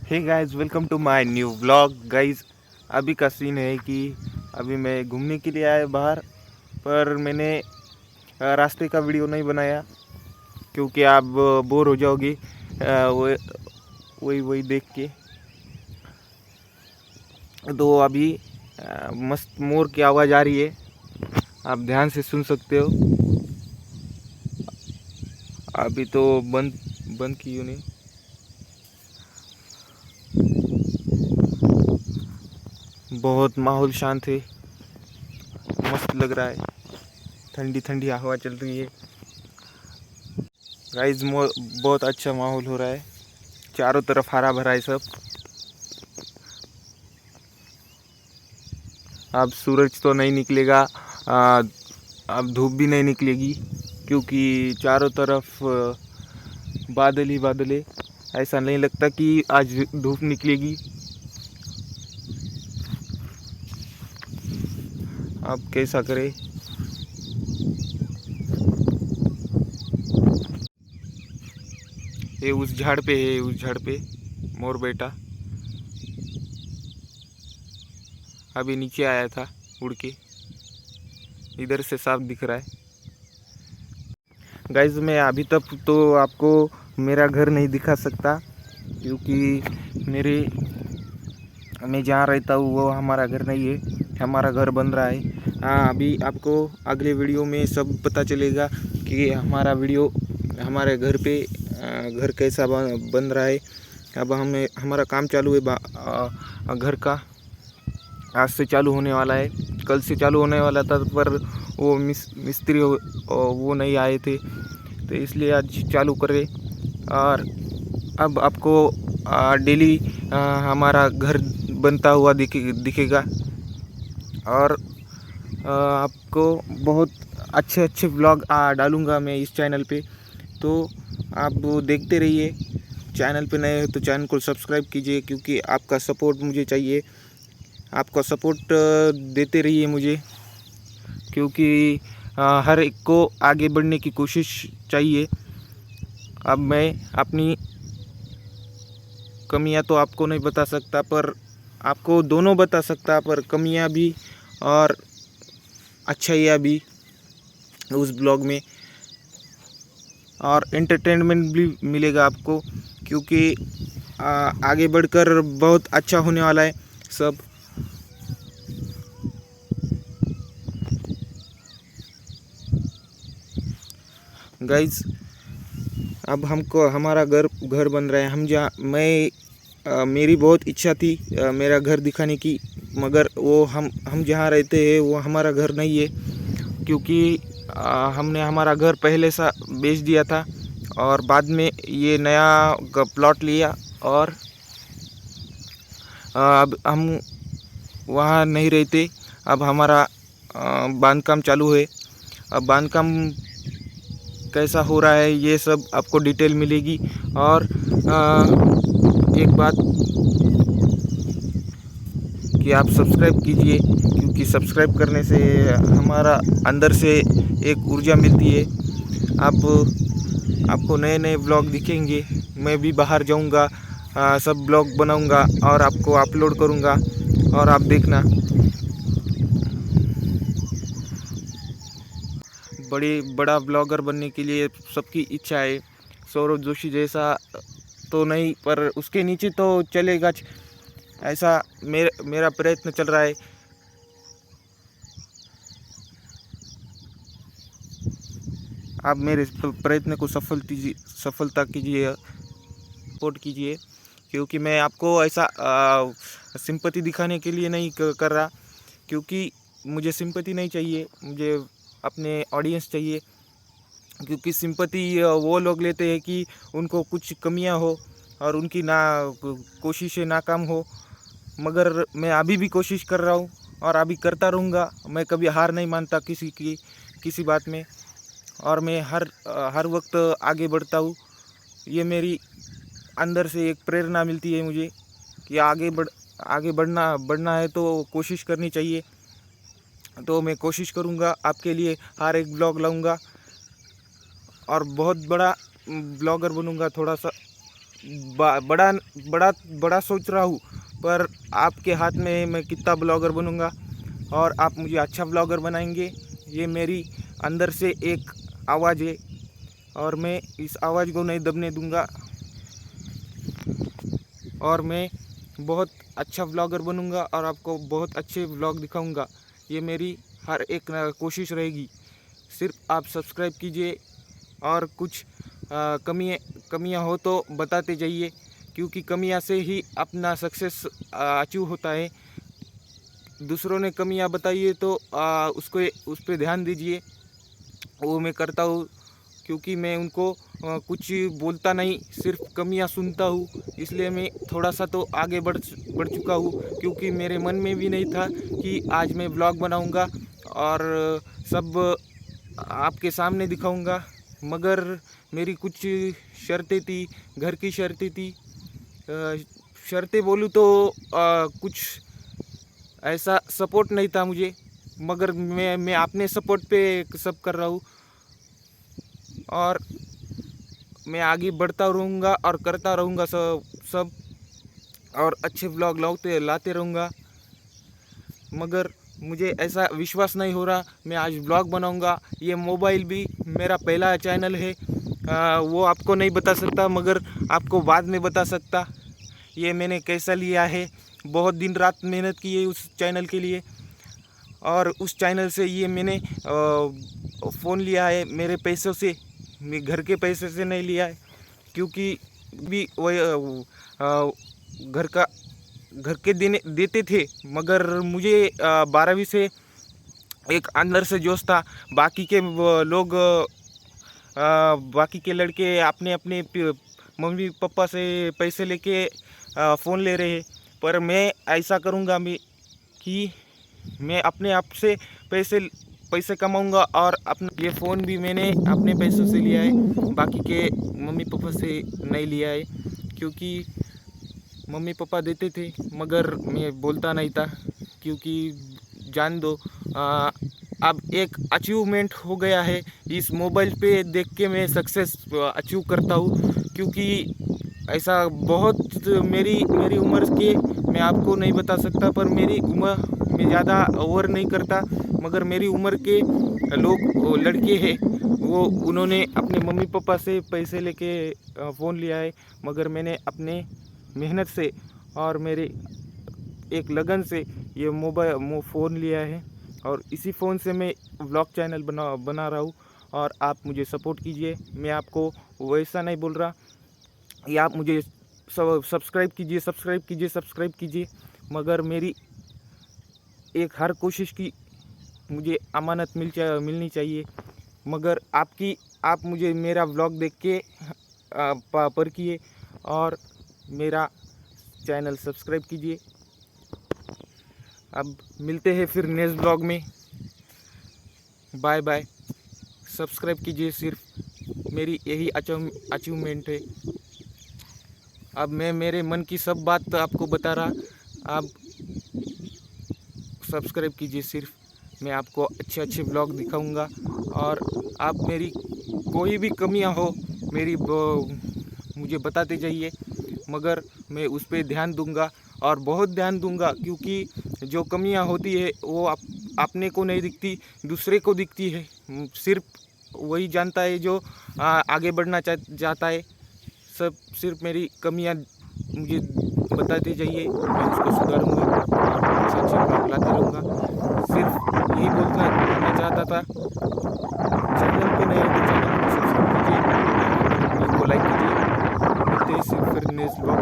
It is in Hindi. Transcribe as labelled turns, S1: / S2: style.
S1: Hey guys, welcome to my new vlog. Guys, अभी का सीन है कि अभी मैं घूमने के लिए आया बाहर, पर मैंने रास्ते का वीडियो नहीं बनाया क्योंकि आप बोर हो जाओगे वो वही वही देख के। तो अभी मस्त मोर की आवाज़ आ रही है, आप ध्यान से सुन सकते हो। अभी तो बंद बंद की नहीं। बहुत माहौल शांत है, मस्त लग रहा है, ठंडी ठंडी हवा चल रही है। गाइस, बहुत अच्छा माहौल हो रहा है, चारों तरफ हरा भरा है सब। अब सूरज तो नहीं निकलेगा, अब धूप भी नहीं निकलेगी क्योंकि चारों तरफ बादल ही बादल है। ऐसा नहीं लगता कि आज धूप निकलेगी। अब कैसा करें। ये उस झाड़ पे है, उस झाड़ पे मोर बैठा अभी नीचे आया था उड़ के, इधर से साफ दिख रहा है। गाइज, मैं अभी तक तो आपको मेरा घर नहीं दिखा सकता क्योंकि मैं जहाँ रहता हूँ वो हमारा घर नहीं है, हमारा घर बन रहा है। हाँ, अभी आपको अगले वीडियो में सब पता चलेगा कि हमारे घर पे घर कैसा बन रहा है। अब हमारा काम चालू है घर का, आज से चालू होने वाला है। कल से चालू होने वाला था पर वो मिस्त्री वो नहीं आए थे, तो इसलिए आज चालू करे। और अब आपको डेली हमारा घर बनता हुआ दिखेगा। और आपको बहुत अच्छे अच्छे ब्लॉग डालूँगा मैं इस चैनल पे, तो आप वो देखते रहिए। चैनल पे नए हो तो चैनल को सब्सक्राइब कीजिए क्योंकि आपका सपोर्ट मुझे चाहिए। आपका सपोर्ट देते रहिए मुझे, क्योंकि हर एक को आगे बढ़ने की कोशिश चाहिए। अब मैं अपनी कमियां तो आपको नहीं बता सकता, पर आपको दोनों बता सकता, पर कमियां भी और अच्छाइयाँ भी उस ब्लॉग में, और एंटरटेनमेंट भी मिलेगा आपको क्योंकि आगे बढ़कर बहुत अच्छा होने वाला है सब। गाइज, अब हमको हमारा घर बन रहा है। हम जहाँ मेरी बहुत इच्छा थी मेरा घर दिखाने की, मगर वो हम जहाँ रहते हैं वो हमारा घर नहीं है क्योंकि हमने हमारा घर पहले सा बेच दिया था और बाद में ये नया प्लॉट लिया। और अब हम वहाँ नहीं रहते। अब हमारा बांधकाम चालू है। अब बांधकाम कैसा हो रहा है ये सब आपको डिटेल मिलेगी। और एक बात कि आप सब्सक्राइब कीजिए क्योंकि सब्सक्राइब करने से हमारा अंदर से एक ऊर्जा मिलती है। आपको नए नए ब्लॉग दिखेंगे। मैं भी बाहर जाऊंगा, सब ब्लॉग बनाऊंगा और आपको अपलोड करूंगा, और आप देखना। बड़ा ब्लॉगर बनने के लिए सबकी इच्छा है, सौरभ जोशी जैसा तो नहीं पर उसके नीचे तो चलेगा। ऐसा मेरा प्रयत्न चल रहा है। आप मेरे प्रयत्न को सफलता कीजिए, सपोर्ट कीजिए, क्योंकि मैं आपको ऐसा सिंपैथी दिखाने के लिए नहीं कर रहा, क्योंकि मुझे सिंपैथी नहीं चाहिए, मुझे अपने ऑडियंस चाहिए। क्योंकि सिंपैथी वो लोग लेते हैं कि उनको कुछ कमियां हो और उनकी कोशिशें नाकाम हो, मगर मैं अभी भी कोशिश कर रहा हूँ और अभी करता रहूँगा। मैं कभी हार नहीं मानता किसी बात में, और मैं हर वक्त आगे बढ़ता हूँ। ये मेरी अंदर से एक प्रेरणा मिलती है मुझे कि आगे बढ़ना है तो कोशिश करनी चाहिए। तो मैं कोशिश करूँगा, आपके लिए हर एक ब्लॉग लाऊँगा और बहुत बड़ा ब्लॉगर बनूँगा। थोड़ा सा बड़ा बड़ा बड़ा सोच रहा हूँ, पर आपके हाथ में है मैं कितना ब्लॉगर बनूँगा और आप मुझे अच्छा ब्लॉगर बनाएंगे। ये मेरी अंदर से एक आवाज़ है और मैं इस आवाज़ को नहीं दबने दूँगा और मैं बहुत अच्छा व्लॉगर बनूंगा और आपको बहुत अच्छे व्लॉग दिखाऊंगा। ये मेरी हर एक कोशिश रहेगी। सिर्फ आप सब्सक्राइब कीजिए और कुछ कमियां हो तो बताते जाइए, क्योंकि कमियां से ही अपना सक्सेस अचीव होता है। दूसरों ने कमियां बताई है तो उसको उस पर ध्यान दीजिए। वो मैं करता हूँ, क्योंकि मैं उनको कुछ बोलता नहीं, सिर्फ कमियां सुनता हूँ। इसलिए मैं थोड़ा सा तो आगे बढ़ चुका हूँ, क्योंकि मेरे मन में भी नहीं था कि आज मैं व्लॉग बनाऊँगा और सब आपके सामने दिखाऊँगा। मगर मेरी कुछ शर्तें थी, घर की शर्तें थी। शर्तें बोलूँ तो कुछ ऐसा सपोर्ट नहीं था मुझे, मगर मैं अपने सपोर्ट पे सब कर रहा हूँ और मैं आगे बढ़ता रहूँगा और करता रहूँगा सब और अच्छे व्लॉग लाते रहूँगा। मगर मुझे ऐसा विश्वास नहीं हो रहा मैं आज व्लॉग बनाऊँगा। ये मोबाइल भी मेरा पहला चैनल है, वो आपको नहीं बता सकता, मगर आपको बाद में बता सकता ये मैंने कैसा लिया है। बहुत दिन रात मेहनत की है उस चैनल के लिए और उस चैनल से ये मैंने फ़ोन लिया है मेरे पैसों से, मैं घर के पैसे से नहीं लिया है, क्योंकि भी वही घर के देते थे। मगर मुझे 12वीं से एक अंदर से जोश था। बाकी के लोग बाकी के लड़के अपने अपने मम्मी पापा से पैसे लेके फ़ोन ले रहे हैं, पर मैं ऐसा करूँगा कि मैं अपने आप से पैसे कमाऊंगा और अपना ये फ़ोन भी मैंने अपने पैसों से लिया है, बाकी के मम्मी पापा से नहीं लिया है, क्योंकि मम्मी पापा देते थे मगर मैं बोलता नहीं था। क्योंकि जान दो, अब एक अचीवमेंट हो गया है, इस मोबाइल पे देख के मैं सक्सेस अचीव करता हूँ। क्योंकि ऐसा बहुत मेरी उम्र के मैं आपको नहीं बता सकता, पर मेरी उम्र मैं ज़्यादा ओवर नहीं करता, मगर मेरी उम्र के लोग लड़के हैं वो उन्होंने अपने मम्मी पापा से पैसे लेके फ़ोन लिया है, मगर मैंने अपने मेहनत से और मेरे एक लगन से ये फ़ोन लिया है और इसी फ़ोन से मैं व्लॉग चैनल बना रहा हूँ। और आप मुझे सपोर्ट कीजिए। मैं आपको वैसा नहीं बोल रहा, या आप मुझे सब्सक्राइब कीजिए, मगर मेरी एक हर कोशिश की मुझे अमानत मिलनी चाहिए। मगर आप मुझे मेरा व्लॉग देख के परखिए और मेरा चैनल सब्सक्राइब कीजिए। अब मिलते हैं फिर नेक्स्ट ब्लॉग में। Bye bye. सब्सक्राइब कीजिए, सिर्फ मेरी यही अचीवमेंट है। अब मैं मेरे मन की सब बात आपको बता रहा, आप सब्सक्राइब कीजिए। सिर्फ मैं आपको अच्छे ब्लॉग दिखाऊंगा और आप मेरी कोई भी कमियां हो मुझे बताते जाइए, मगर मैं उस पर ध्यान दूंगा और बहुत ध्यान दूंगा। क्योंकि जो कमियां होती है वो अपने को नहीं दिखती, दूसरे को दिखती है। सिर्फ वही जानता है जो आगे बढ़ना चाहता है। सब सिर्फ मेरी कमियां मुझे बताते जाइए, मैं उसको सुधारूंगा और अच्छे ब्लॉग लाते रहूँगा। सिर्फ यही बोलना चाहता था। चैनल पे नए हो तो चैनल को सब्सक्राइब कीजिए, वीडियो को लाइक कीजिए। मिलते हैं सिर्फ फिर नेक्स्ट ब्लॉग।